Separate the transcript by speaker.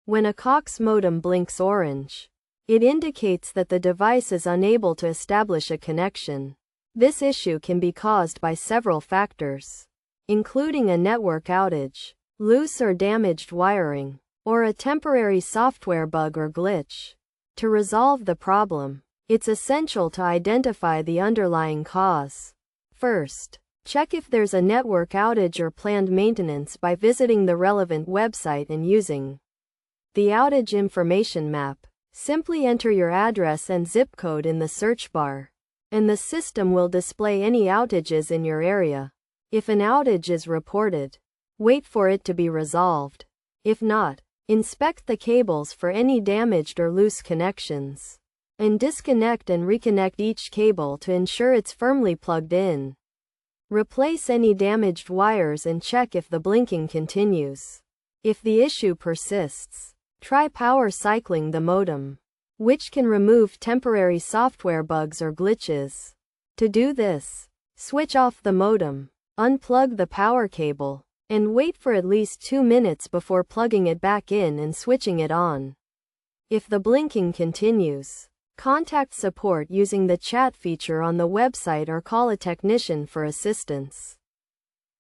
Speaker 1: When a Cox modem blinks orange, it indicates that the device is unable to establish a connection. This issue can be caused by several factors, including a network outage, loose or damaged wiring, or a temporary software bug or glitch. To resolve the problem, it's essential to identify the underlying cause. First, check if there's a network outage or planned maintenance by visiting the relevant website and using the outage information map. Simply enter your address and zip code in the search bar, and the system will display any outages in your area. If an outage is reported, wait for it to be resolved. If not, inspect the cables for any damaged or loose connections, and disconnect and reconnect each cable to ensure it's firmly plugged in. Replace any damaged wires and check if the blinking continues. If the issue persists, try power cycling the modem, which can remove temporary software bugs or glitches. To do this, switch off the modem, unplug the power cable, and wait for at least 2 minutes before plugging it back in and switching it on. If the blinking continues, contact support using the chat feature on the website or call a technician for assistance.